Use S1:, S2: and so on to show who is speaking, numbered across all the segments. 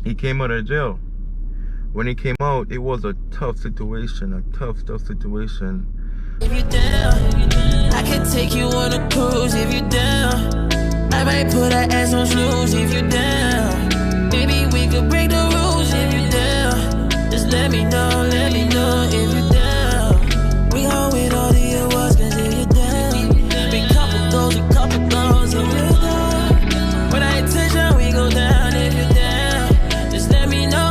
S1: he came out of jail. When he came out, it was a tough situation, a tough situation.
S2: If you down, I can take you on a cruise if you down. I might put her ass on snooze if you down. Maybe we could break the rules if you down. Just let me know if you down. We gon' win all the awards cause if you down. Big couple goals if you down. When I intention we go down if you down. Just let me know.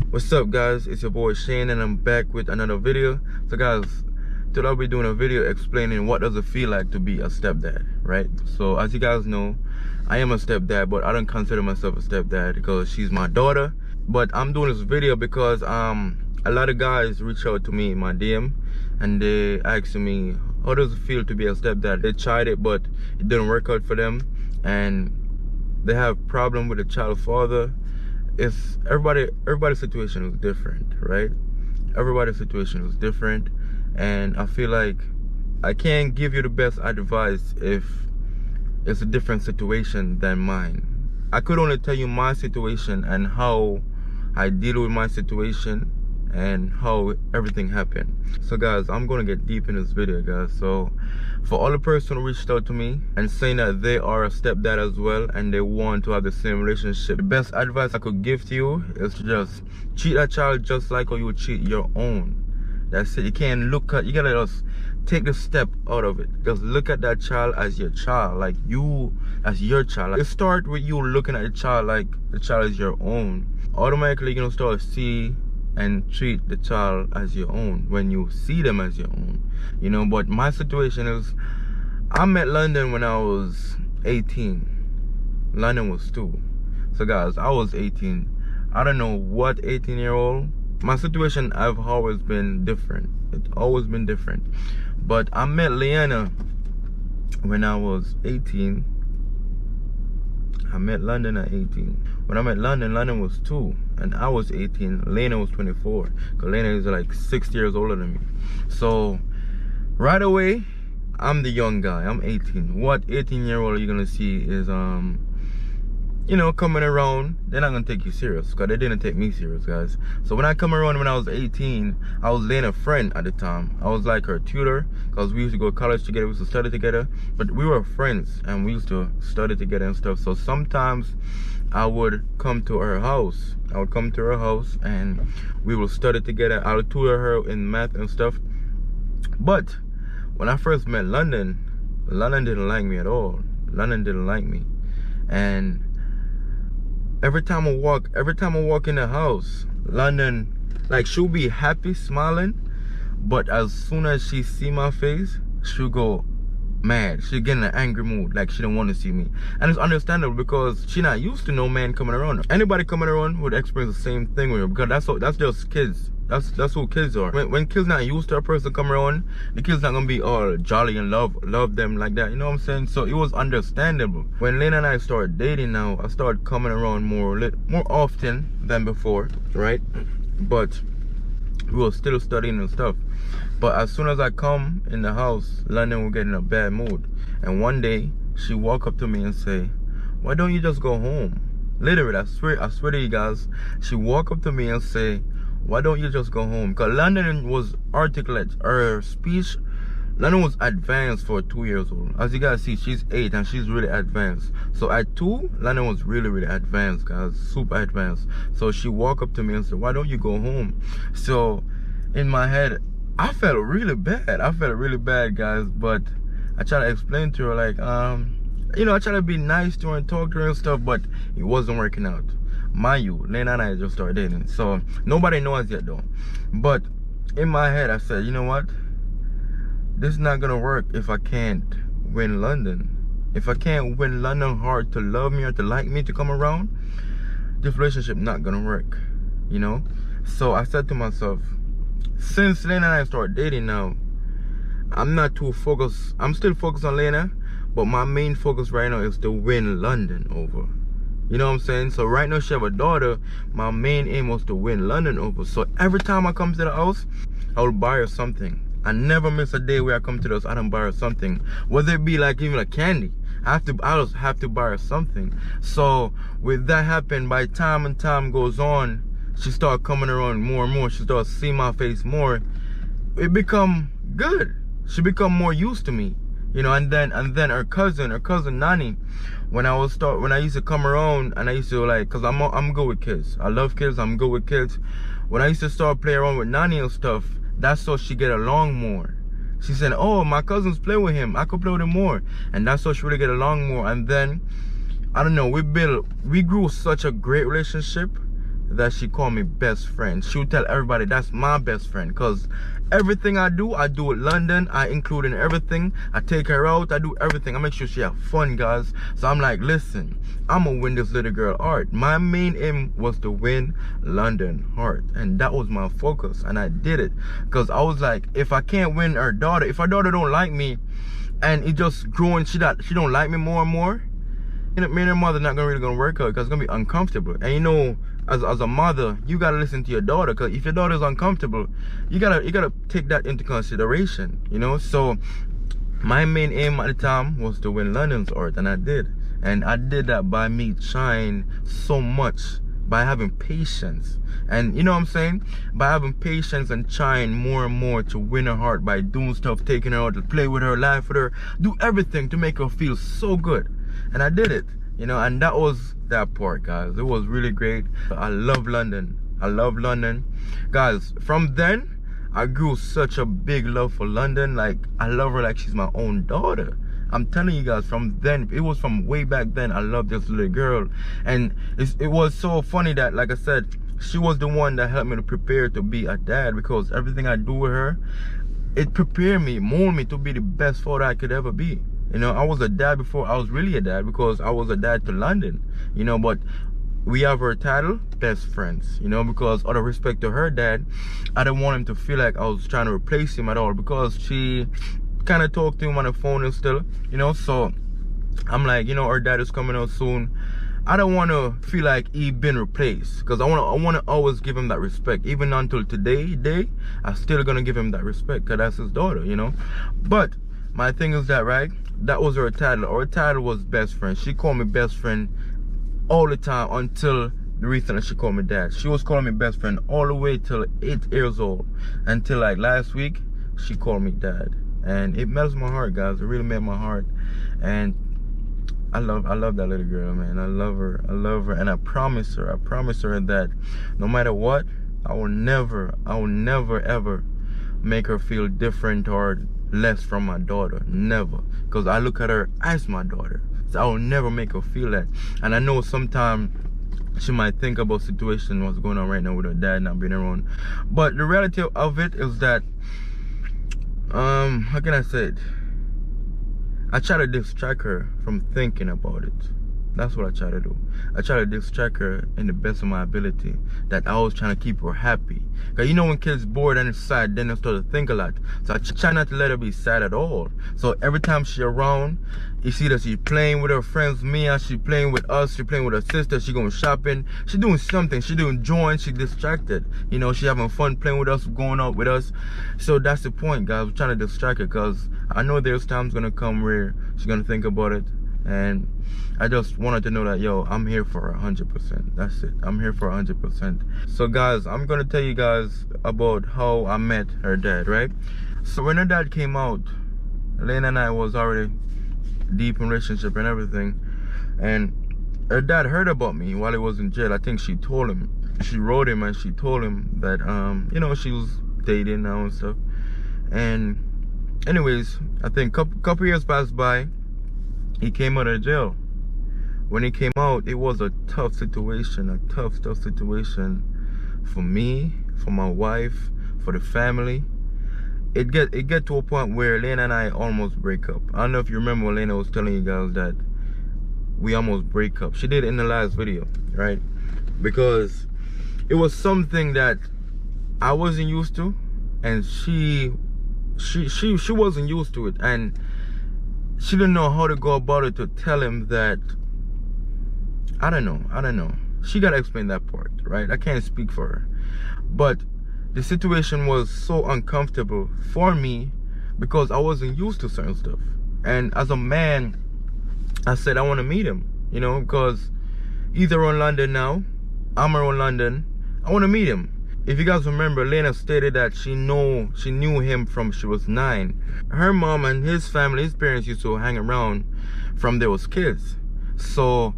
S1: What's up guys, it's your boy Shane and I'm back with another video. So guys, today I'll be doing a video explaining what does it feel like to be a stepdad, right? So as you guys know, I am a stepdad, but I don't consider myself a stepdad because she's my daughter. But I'm doing this video because a lot of guys reach out to me in my DM and they ask me, how does it feel to be a stepdad? They tried it but it didn't work out for them and they have problem with the child father. It's everybody's situation is different, right? Everybody's situation is different, and I feel like I can't give you the best advice if it's a different situation than mine. I could only tell you my situation and how I deal with my situation and how everything happened. So guys, I'm gonna get deep in this video, guys. So for all the person who reached out to me and saying that they are a stepdad as well and they want to have the same relationship, the best advice I could give to you is to just treat that child just like how you would treat your own. That's it. You can't look at, you gotta just take the step out of it. Just look at that child as your child, like you as your child. It start with you looking at the child like the child is your own. Automatically you're gonna start to see and treat the child as your own when you see them as your own, you know. But my situation is, I met London when I was 18. London was 2. So guys, I was 18. I don't know what 18-year-old. My situation have always been different. It's always been different. But I met LIANA when I was 18. I met London at 18. When I met London, London was 2 and I was 18. LIANA was 24 because LIANA is like 6 years older than me. So right away, I'm the young guy. I'm 18. What 18-year-old are you gonna see is you know, coming around, they're not gonna take you serious because they didn't take me serious, guys. So when I come around when I was 18, I was LIANA's friend at the time. I was like her tutor because we used to go to college together, we used to study together, but we were friends and we used to study together and stuff. So sometimes I would come to her house. I would come to her house and we will study together. I would tutor her in math and stuff. But when I first met London, London didn't like me at all. London didn't like me. And every time I walk in the house, London, like, she'll be happy, smiling, but as soon as she see my face, she'll go mad. She'll get in an angry mood, like she don't want to see me. And it's understandable because she not used to no man coming around. Anybody coming around would experience the same thing with her because that's just kids. That's who kids are. When kids not used to a person come around, the kids not gonna be all jolly and love them like that. You know what I'm saying? So it was understandable. When LIANA and I started dating now, I started coming around more often than before, right? But we were still studying and stuff. But as soon as I come in the house, London will get in a bad mood. And one day, she walk up to me and say, why don't you just go home? Literally, I swear to you guys, she walk up to me and say, why don't you just go home? Because London was articulate. Her speech, London was advanced for 2 years old. As you guys see, she's 8 and she's really advanced. So at 2, London was really advanced, guys. Super advanced. So she walked up to me and said, why don't you go home? So in my head, I felt really bad. I felt really bad, guys. But I tried to explain to her, like, you know, I tried to be nice to her and talk to her and stuff, but it wasn't working out. Mind you, LIANA and I just started dating, so nobody knows yet though. But in my head, I said, you know what? This is not gonna work if I can't win London. If I can't win London hard to love me or to like me, to come around, this relationship not gonna work, you know? So I said to myself, since LIANA and I started dating now, I'm not too focused. I'm still focused on LIANA, but my main focus right now is to win London over. You know what I'm saying? So right now she have a daughter. My main aim was to win London over. So every time I come to the house, I will buy her something. I never miss a day where I come to the house, I don't buy her something. Whether it be like even a candy. I just have to buy her something. So with that happen, by time and time goes on, she start coming around more and more. She start seeing my face more. It become good. She become more used to me, you know. And then her cousin Nani, when I used to come around, and I used to like, cause I'm good with kids. I love kids. I'm good with kids. When I used to start playing around with Nani and stuff, that's how she get along more. She said, oh, my cousins play with him, I could play with him more. And that's how she really get along more. And then, I don't know, we grew such a great relationship that she called me best friend. She would tell everybody that's my best friend, because everything I do with London. I include in everything. I take her out, I do everything. I make sure she have fun, guys. So I'm like, listen, I'm gonna win this little girl heart. My main aim was to win London heart, and that was my focus, and I did it. Because I was like, if I can't win her daughter, if her daughter don't like me, and it just growing, she don't like me more and more, you know, me and her mother not really gonna work out, because it's gonna be uncomfortable. And you know, as a mother, you gotta listen to your daughter, because if your daughter's uncomfortable, you gotta take that into consideration, you know. So my main aim at the time was to win London's heart, and I did. And I did that by me trying so much, by having patience. And you know what I'm saying? By having patience and trying more and more to win her heart, by doing stuff, taking her out to play with her, laugh with her, do everything to make her feel so good. And I did it, you know. And that was that part, guys. It was really great. I love London. I love London, guys. From then I grew such a big love for London. Like, I love her like she's my own daughter. I'm telling you guys, from then, it was from way back then, I loved this little girl. And it was so funny that, like I said, she was the one that helped me to prepare to be a dad, because everything I do with her, it prepared me, molded me to be the best father I could ever be. You know, I was a dad before I was really a dad, because I was a dad to London, you know. But we have her title, best friends, you know, because out of respect to her dad, I didn't want him to feel like I was trying to replace him at all, because she kind of talked to him on the phone and still, you know. So I'm like, you know, her dad is coming out soon. I don't want to feel like he been replaced, because I want to always give him that respect. Even until today, I'm still gonna give him that respect, because that's his daughter, you know. But my thing is that, right, that was her title. Her title was best friend. She called me best friend all the time until the reason that she called me dad. She was calling me best friend all the way till 8 years old, until like last week she called me dad. And it melts my heart, guys. It really made my heart. And I love that little girl, man. I love her, and I promise her that no matter what, I will never ever make her feel different or less from my daughter. Never. Because I look at her as my daughter. So I will never make her feel that. And I know sometimes she might think about situation, what's going on right now with her dad not being around. But the reality of it is that, how can I say it? I try to distract her from thinking about it. That's what I try to do. I try to distract her in the best of my ability. That I was trying to keep her happy. Because you know, when kids bored and it's sad, then they start to think a lot. So I try not to let her be sad at all. So every time she's around, you see that she's playing with her friends, Mia, she's playing with us, she's playing with her sister, she's going shopping, she's doing something, she's doing join, she's distracted. You know, she's having fun playing with us, going out with us. So that's the point, guys. We're trying to distract her, because I know there's times gonna come where she's gonna think about it. And I just wanted to know that, yo, I'm here for her 100%. That's it. I'm here for 100%. So guys, I'm gonna tell you guys about how I met her dad, right? So when her dad came out, LIANA and I was already deep in relationship and everything, and her dad heard about me while he was in jail. I think she told him, she wrote him and she told him that you know, she was dating now and stuff. And anyways, I think couple years passed by. He came out of jail. When he came out, it was a tough situation, a tough situation for me, for my wife, for the family. It get to a point where LIANA and I almost break up. I don't know if you remember when LIANA was telling you guys that we almost break up. She did it in the last video, right? Because it was something that I wasn't used to, and she wasn't used to it, and she didn't know how to go about it to tell him that, I don't know. She gotta explain that part, right? I can't speak for her. But the situation was so uncomfortable for me because I wasn't used to certain stuff. And as a man, I said I want to meet him, you know, because he's around London now. I'm around London. I want to meet him. If you guys remember, LIANA stated that she knew him from she was 9. Her mom and his family, his parents used to hang around from they was kids. So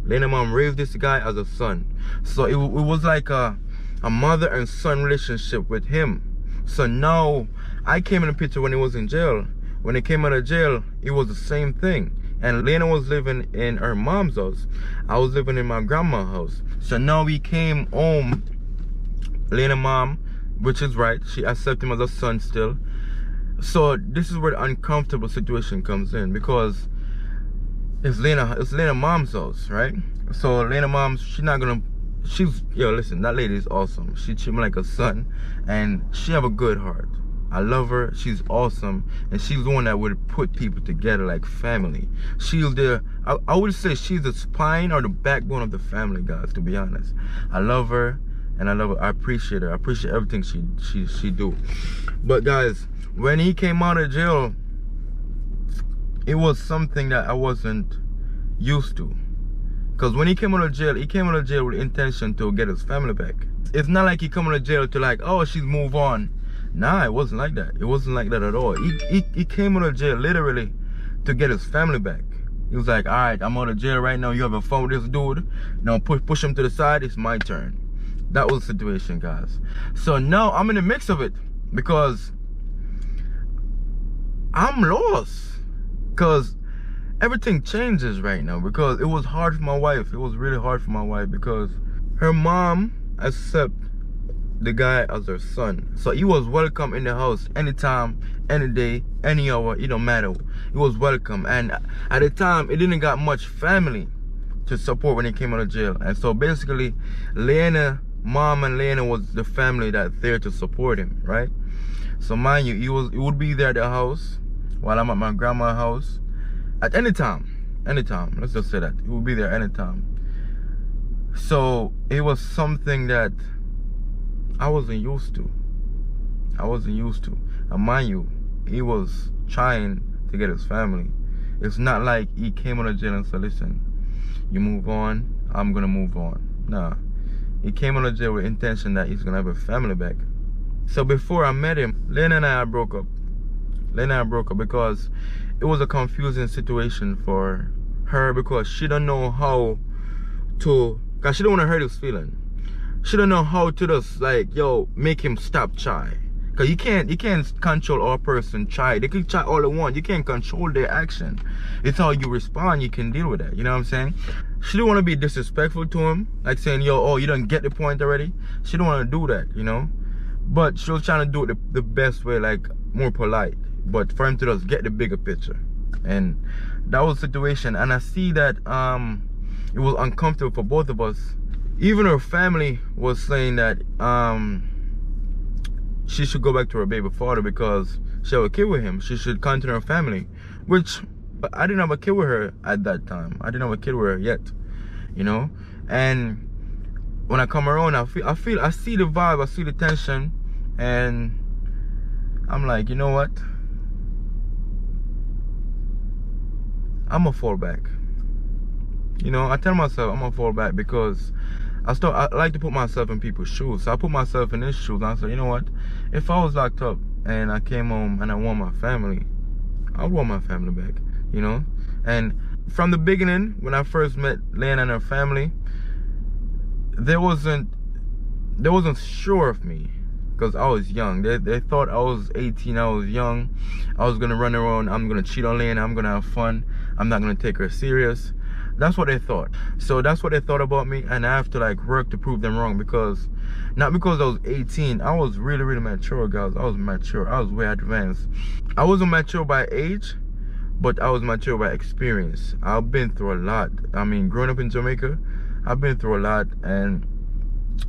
S1: LIANA mom raised this guy as a son. So it was like a mother and son relationship with him. So now I came in the picture when he was in jail. When he came out of jail, it was the same thing. And LIANA was living in her mom's house. I was living in my grandma's house. So now he came home. LIANA mom, which is right, she accepted him as a son still. So this is where the uncomfortable situation comes in, because it's LIANA mom's house, right? So LIANA mom, yo, listen, that lady is awesome. She treats me like a son, and she have a good heart. I love her. She's awesome, and she's the one that would put people together like family. She's I would say she's the spine or the backbone of the family, guys, to be honest. I love her, and I appreciate her. I appreciate everything she do. But guys, when he came out of jail, it was something that I wasn't used to. Because when he came out of jail with the intention to get his family back. It's not like he came out of jail to like, oh, she's moved on. Nah, it wasn't like that. It wasn't like that at all. He came out of jail literally to get his family back. He was like, all right, I'm out of jail right now. You have a fun with this dude. Now push him to the side. It's my turn. That was the situation, guys. So now I'm in the mix of it because I'm lost. Because everything changes right now, because it was hard for my wife. It was really hard for my wife because her mom accepted the guy as her son. So he was welcome in the house anytime, any day, any hour, it don't matter. He was welcome. And at the time, it didn't got much family to support when he came out of jail. And so basically, LIANA, mom and LIANA was the family that's there to support him, right? So mind you, he would be there at the house while I'm at my grandma's house at any time. Let's just say that. He would be there anytime. So it was something that I wasn't used to. And mind you, he was trying to get his family. It's not like he came out of jail and said, listen, you move on, I'm gonna move on. Nah. He came out of jail with intention that he's gonna have a family back. So before I met him, LIANA and I broke up. Because it was a confusing situation for her, because she don't know how to, because she don't want to hurt his feeling. She don't know how to just like, yo, make him stop try. Because you can't control all person try. They can try all they want. You can't control their action. It's how you respond, you can deal with that. You know what I'm saying? She didn't want to be disrespectful to him. Like saying, yo, oh, you don't get the point already. She didn't want to do that, you know? But she was trying to do it the best way, like more polite. But for him to just get the bigger picture. And that was the situation. And I see that it was uncomfortable for both of us. Even her family was saying that she should go back to her baby father because she had a kid with him. She should continue her family, which I didn't have a kid with her at that time. I didn't have a kid with her yet, you know. And when I come around, I see the vibe, I see the tension, and I'm like, you know what? I'm gonna fall back. You know, I tell myself I'm gonna fall back because I like to put myself in people's shoes. So I put myself in his shoes and I said, you know what? If I was locked up and I came home and I want my family, I want my family back, you know? And from the beginning, when I first met LIANA and her family, they wasn't sure of me because I was young. They thought I was 18, I was young. I was gonna run around, I'm gonna cheat on LIANA, I'm gonna have fun, I'm not gonna take her serious. That's what they thought. So that's what they thought about me, and I have to like work to prove them wrong, because not because I was 18, I was really, really mature, guys. I was mature. I was way advanced. I wasn't mature by age, but I was mature by experience. I've been through a lot. I mean, growing up in Jamaica, I've been through a lot, and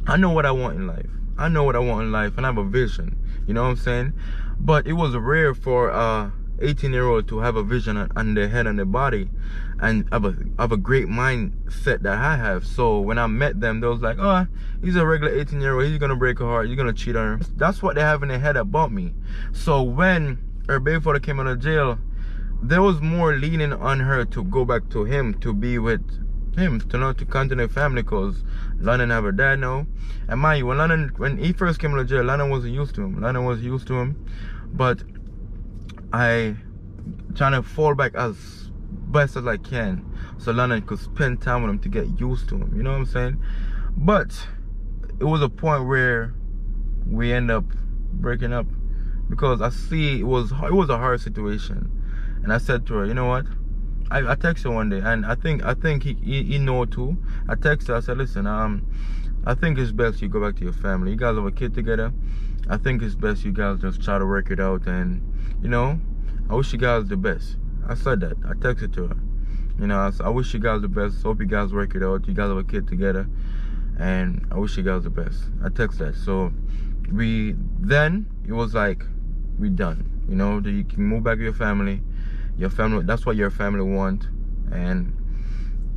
S1: I know what I want in life. I know what I want in life, and I have a vision. You know what I'm saying? But it was rare for 18-year-old to have a vision on their head and their body, and have a great mindset that I have. So when I met them, they was like, oh, he's a regular 18-year-old, he's gonna break her heart, you're gonna cheat on her. That's what they have in their head about me. So when her baby father came out of jail, there was more leaning on her to go back to him, to be with him, to not to continue family, because London have her dad now. And mind you, when he first came to jail, London wasn't used to him. London was used to him. But I trying to fall back as best as I can, so London could spend time with him to get used to him. You know what I'm saying? But it was a point where we end up breaking up, because I see it was a hard situation. And I said to her, you know what? I texted her one day, and I think he know too. I texted her, I said, listen, I think it's best you go back to your family. You guys have a kid together. I think it's best you guys just try to work it out, and you know, I wish you guys the best. I said that. I texted to her. You know, I wish you guys the best. Hope you guys work it out. You guys have a kid together, and I wish you guys the best. I texted that. So it was like, we done. You know, you can move back to your family. Your family, that's what your family want. And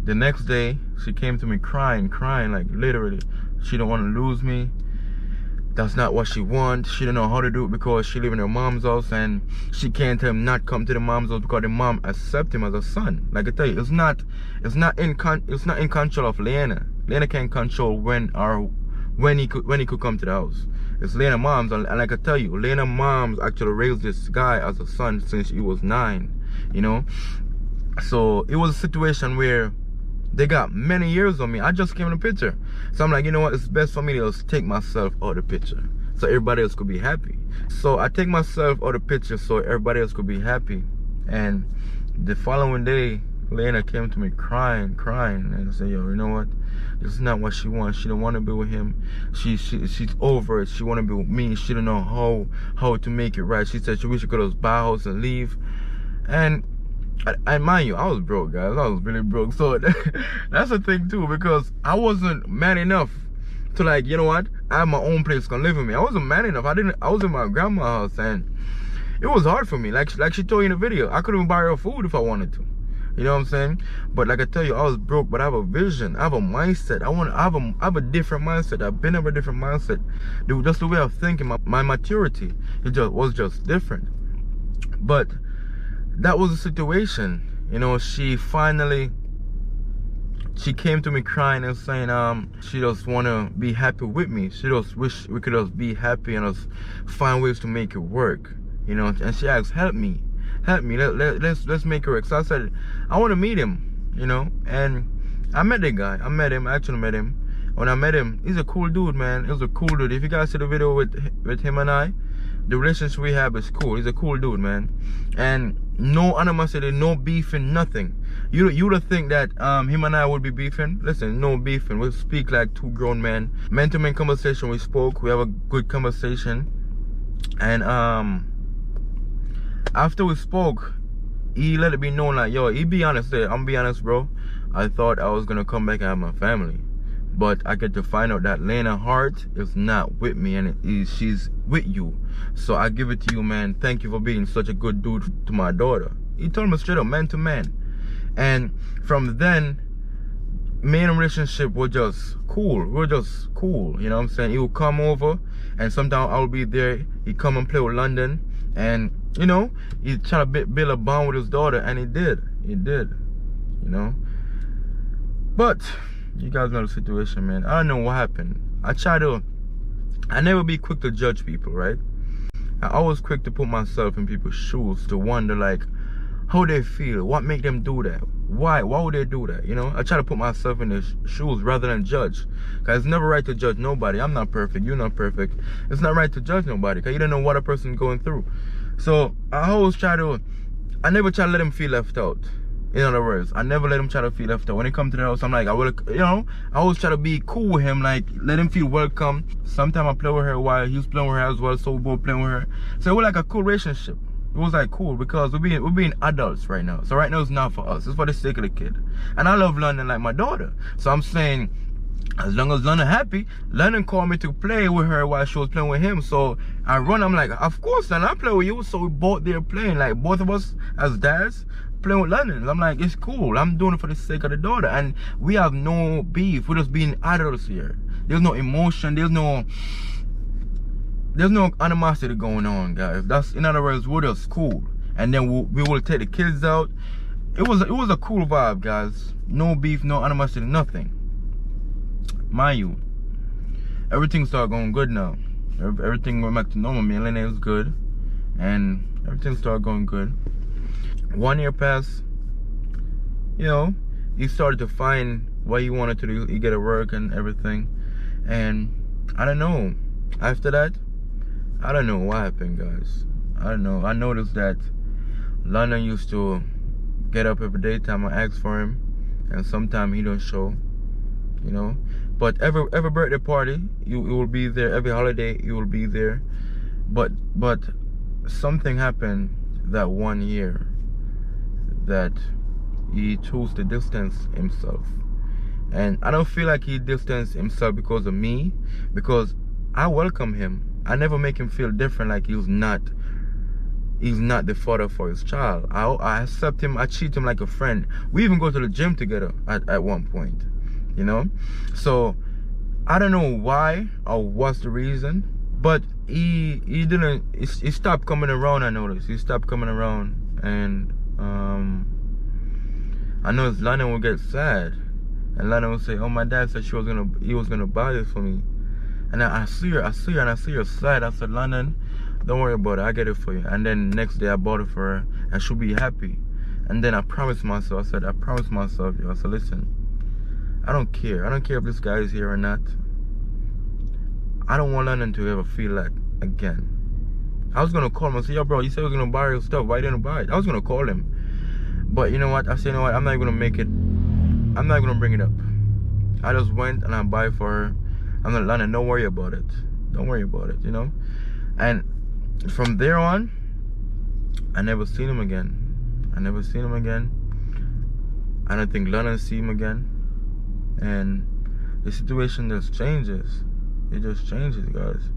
S1: the next day, she came to me crying, like literally. She don't want to lose me. That's not what she wants. She don't know how to do it, because she live in her mom's house, and she can't tell him not come to the mom's house because the mom accept him as a son. Like I tell you, it's not in control of LIANA. LIANA can't control when he could come to the house. It's LIANA mom's, and like I tell you, LIANA mom's actually raised this guy as a son since he was 9. You know, so it was a situation where they got many years on me. I just came in the picture, so I'm like, you know what, it's best for me to just take myself out of the picture so everybody else could be happy. So I take myself out of the picture so everybody else could be happy. And the following day, LIANA came to me crying, and I said, yo, you know what, this is not what she wants. She don't want to be with him. She's over it. She want to be with me. She don't know how to make it right. She said she wish she could just buy a house and leave. And mind you, I was broke, guys. I was really broke. So that's the thing too, because I wasn't man enough to, like, you know what, I have my own place can live with me. I wasn't man enough. I was in my grandma's house, and it was hard for me. Like she told you in the video, I couldn't even buy her food if I wanted to. You know what I'm saying? But like I tell you, I was broke, but I have a vision. I have a mindset. I have a different mindset. I've been of a different mindset. Just the way of thinking, my maturity, was just different. But that was the situation. You know, she came to me crying and saying she just want to be happy with me. She just wish we could just be happy and just find ways to make it work. You know, and she asked, help me, let's make it work. So I said, I want to meet him, you know. And I met the guy. I actually met him. When I met him, he's a cool dude, man. He was a cool dude. If you guys see the video with him and I, the relationship we have is cool. He's a cool dude, man. And no animosity, no beefing, nothing. You would think that him and I would be beefing. Listen, no beefing. We speak like two grown men. Man-to-man conversation, we spoke. We have a good conversation. And after we spoke, he let it be known, like, yo, he be honest there. I'm be honest, bro. I thought I was gonna come back and have my family. But I get to find out that LIANA Hart is not with me, and she's with you. So I give it to you, man. Thank you for being such a good dude to my daughter. He told me straight up, man to man. And from then, me and relationship were just cool. We were just cool, you know what I'm saying? He would come over, and sometimes I'll be there. He'd come and play with London, and you know, he'd try to build a bond with his daughter, and he did, you know. But you guys know the situation, man. I don't know what happened. I never be quick to judge people, right? I always quick to put myself in people's shoes, to wonder, like, how they feel, what make them do that, why would they do that, you know? I try to put myself in their shoes rather than judge, because it's never right to judge nobody. I'm not perfect, you're not perfect. It's not right to judge nobody, because you don't know what a person's going through. So I never try to let them feel left out. In other words, I never let him try to feel left out. When he come to the house, I'm like, I always try to be cool with him, like, let him feel welcome. Sometimes I play with her while he's playing with her as well, so we both playing with her. So we're like a cool relationship. It was like cool, because we're being adults right now. So right now it's not for us, it's for the sake of the kid. And I love London like my daughter. So I'm saying, as long as London happy, London called me to play with her while she was playing with him. So I'm like, of course, London, I play with you. So we both there playing, like both of us as dads playing with London. I'm like, it's cool. I'm doing it for the sake of the daughter. And we have no beef. We're just being adults here. There's no emotion. There's no animosity going on, guys. In other words, we're just cool. and then we will take the kids out. It was a cool vibe, guys. No beef, no animosity, nothing. Mind you, everything started going good now. Everything went back to normal. Me and Lene was good, and everything started going good. 1 year passed. You know, he started to find what he wanted to do. He get to work and everything, and I don't know. After that, I don't know what happened, guys. I don't know. I noticed that London used to get up every day time I ask for him, and sometimes he don't show, you know. But every birthday party, you will be there. Every holiday, you will be there. But something happened that 1 year that he chose to distance himself. And I don't feel like he distanced himself because of me, because I welcome him. I never make him feel different, like he's not the father for his child. I accept him. I treat him like a friend. We even go to the gym together at one point, you know. So I don't know why or what's the reason, but he stopped coming around. I noticed he stopped coming around, and I noticed Lana would get sad, and Lana would say, "Oh, my dad said he was gonna buy this for me." And I see her, and I see her sad. I said, "London, don't worry about it, I get it for you." And then next day I bought it for her, and she'll be happy. And then I promised myself, I promised myself, I said, listen, I don't care if this guy is here or not. I don't want London to ever feel that again. I was gonna call him and say, "Yo, bro, you said you were gonna buy your stuff, why didn't you buy it?" I was gonna call him, but you know what, I said, you know what, I'm not gonna make it, I'm not gonna bring it up. I just went and I buy it for her. I'm like, "London, don't worry about it, don't worry about it," you know. And from there on, I never seen him again. I don't think London see him again. And the situation just changes. It just changes, guys.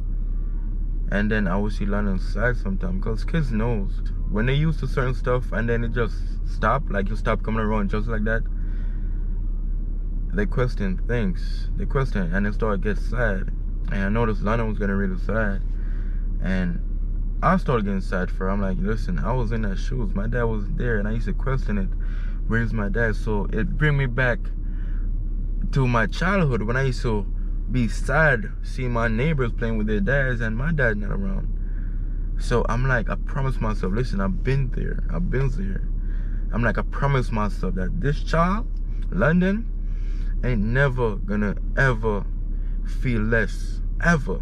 S1: And then I will see London sad sometimes, because kids knows when they used to certain stuff and then it just stop, like you stop coming around just like that. They question things. They question, and they start to get sad. And I noticed London was getting really sad, and I started getting sad for her. I'm like, listen, I was in that shoes. My dad was there, and I used to question it. Where's my dad? So it bring me back to my childhood when I used to be sad seeing my neighbors playing with their dads and my dad not around. So I'm like, I promised myself, listen, I've been there. I'm like, I promised myself that this child, London, ain't never gonna ever feel less, ever.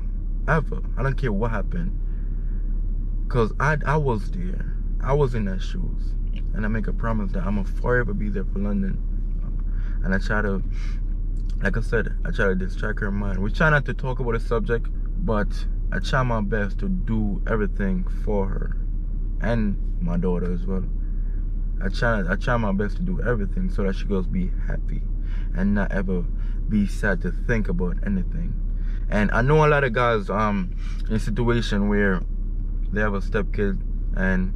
S1: I don't care what happened, because I was there. I was in that shoes, and I make a promise that I'm gonna forever be there for London. And I try to, like I said, I try to distract her mind. We try not to talk about the subject, but I try my best to do everything for her and my daughter as well. I try my best to do everything so that she goes be happy and not ever be sad to think about anything. And I know a lot of guys in a situation where they have a stepkid, and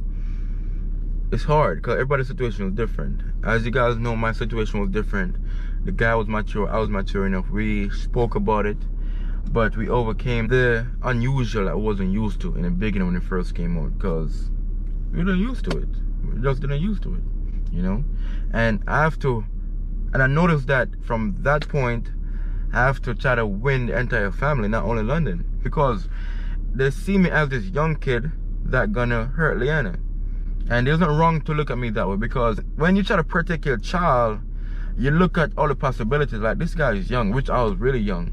S1: it's hard because everybody's situation was different. As you guys know, my situation was different. The guy was mature, I was mature enough. We spoke about it, but we overcame the unusual I wasn't used to in the beginning when it first came out, because we didn't used to it. We just didn't used to it, you know. And I noticed that from that point, I have to try to win the entire family, not only London, because they see me as this young kid that gonna hurt LIANA. And there's nothing wrong to look at me that way, because when you try to protect your child, you look at all the possibilities. Like, this guy is young, which I was really young,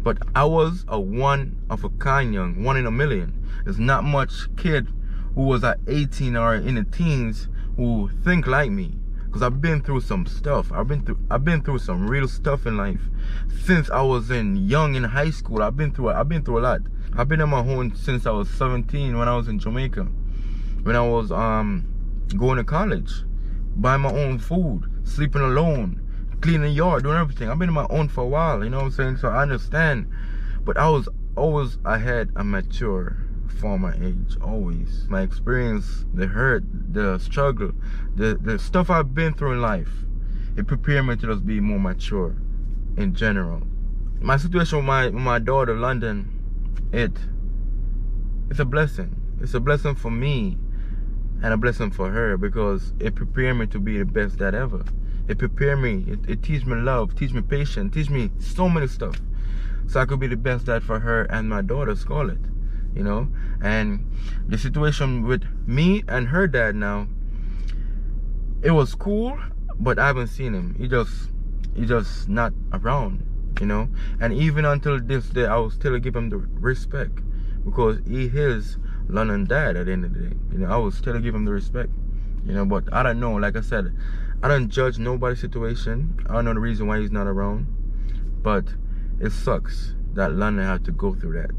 S1: but I was a one of a kind young, 1 in a million. There's not much kid who was at 18 or in the teens who think like me, because I've been through some stuff. I've been through some real stuff in life since I was young in high school. I've been through a lot. I've been on my own since I was 17 when I was in Jamaica, when I was going to college, buying my own food, sleeping alone, cleaning the yard, doing everything. I've been on my own for a while, you know what I'm saying? So I understand, but I was always ahead and mature for my age, always. My experience, the hurt, the struggle, the stuff I've been through in life, it prepared me to just be more mature in general. My situation with my daughter, London, it's a blessing. It's a blessing for me. and a blessing for her, because it prepared me to be the best dad ever. It prepared me, it teach me love, teach me patience, teach me so many stuff, so I could be the best dad for her and my daughter Scarlett, you know. And the situation with me and her dad now, it was cool, but I haven't seen him. He just not around, you know. And even until this day, I will still give him the respect, because he is London dad at the end of the day, you know. I will still give him the respect, you know. But I don't know, like I said, I don't judge nobody's situation. I don't know the reason why he's not around, but it sucks that London had to go through that.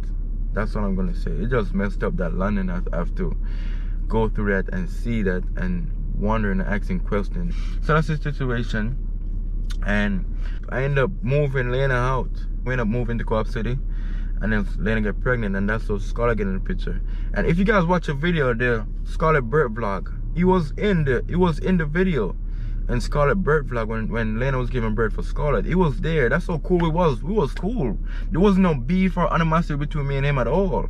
S1: That's all I'm gonna say. It just messed up that London have to go through that and see that and wondering and asking questions. So that's the situation. And I end up moving LIANA out. We end up moving to Co-op City, and then LIANA get pregnant, and that's how Scarlett get in the picture. And if you guys watch a video, the Scarlett birth vlog, he was in the video. And Scarlett birth vlog, when LIANA was giving birth for Scarlett, he was there. That's how cool we was cool. There was no beef or animosity between me and him at all.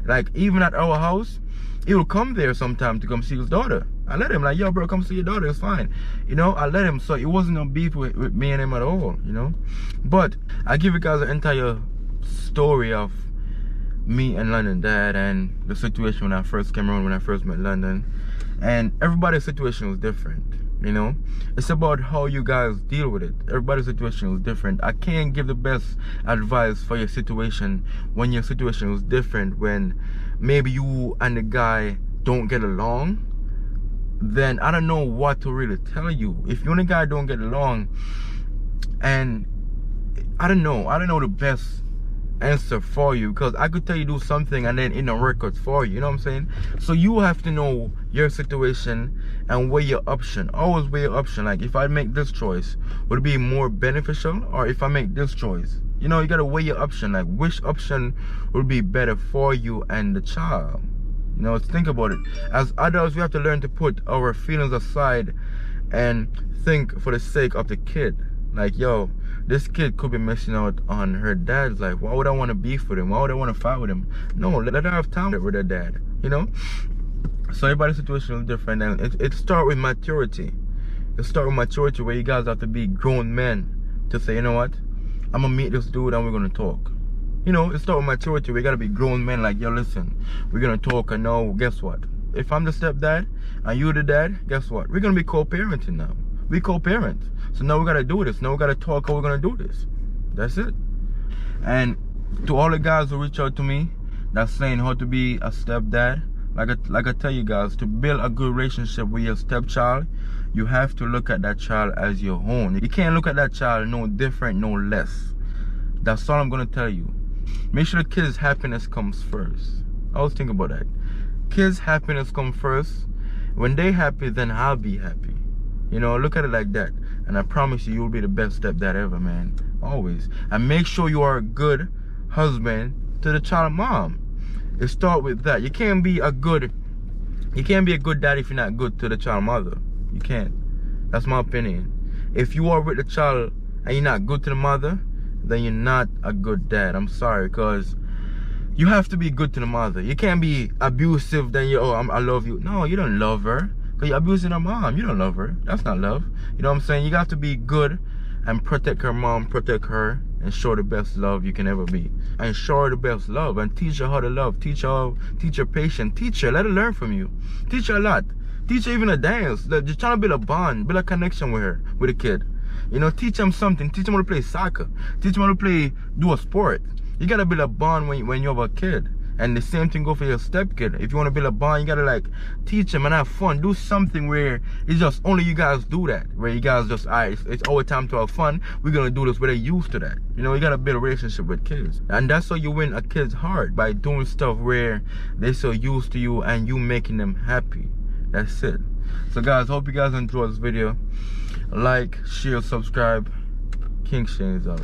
S1: Like, even at our house, he would come there sometime to come see his daughter. I let him, like, yo bro, come see your daughter, it's fine, you know. I let him, so it wasn't no beef with me and him at all, you know. But I give you guys an entire story of me and London dad, and the situation when I first came around, when I first met London. And everybody's situation was different, you know. It's about how you guys deal with it. Everybody's situation was different. I can't give the best advice for your situation when your situation was different, when maybe you and the guy don't get along. Then I don't know what to really tell you. If you and the guy don't get along, and I don't know the best answer for you, because I could tell you do something and then it don't work out for you, you know what I'm saying? So you have to know your situation and weigh your option. Always weigh your option. Like, if I make this choice, would it be more beneficial? Or if I make this choice, you know, you gotta weigh your option. Like, which option would be better for you and the child? You know, think about it. As adults, we have to learn to put our feelings aside and think for the sake of the kid. Like, yo, this kid could be missing out on her dad's life. Why would I want to beef with him? Why would I want to fight with him? No, let her have time with her dad, you know? So everybody's situation is different, and it starts with maturity. It starts with maturity, where you guys have to be grown men to say, you know what? I'm going to meet this dude and we're going to talk. You know, it starts with maturity. We got to be grown men, like, yo, listen, we're going to talk, and now, guess what? If I'm the stepdad and you the dad, guess what? We're going to be co-parenting now. We co-parent. So now we got to do this. Now we got to talk how we're going to do this. That's it. And to all the guys who reach out to me that's saying how to be a stepdad, like I tell you guys, to build a good relationship with your stepchild, you have to look at that child as your own. You can't look at that child no different, no less. That's all I'm going to tell you. Make sure the kids' happiness comes first. Always think about that. Kids' happiness comes first. When they happy, then I'll be happy. You know, look at it like that. And I promise you, you'll be the best stepdad ever, man. Always. And make sure you are a good husband to the child mom. It start with that. You can't be a good dad if you're not good to the child mother. You can't. That's my opinion. If you are with the child and you're not good to the mother, then you're not a good dad. I'm sorry, because you have to be good to the mother. You can't be abusive, then I love you. No, you don't love her, because you're abusing her mom. You don't love her. That's not love. You know what I'm saying? You got to be good and protect her mom, protect her, and show the best love you can ever be. And show her the best love, and teach her how to love. Teach her patience. Teach her. Let her learn from you. Teach her a lot. Teach her even a dance. Just trying to build a bond, build a connection with her, with a kid. You know, teach them something. Teach them how to play soccer. Teach them how to do a sport. You gotta build a bond when you have a kid. And the same thing go for your stepkid. If you want to build a bond, you gotta, like, teach them and have fun. Do something where it's just only you guys do that. Where you guys just, alright, it's our time to have fun. We're gonna do this where they're used to that. You know, you gotta build a relationship with kids. And that's how you win a kid's heart, by doing stuff where they're so used to you and you making them happy. That's it. So guys, hope you guys enjoyed this video. Like, share, subscribe. King Shane is out.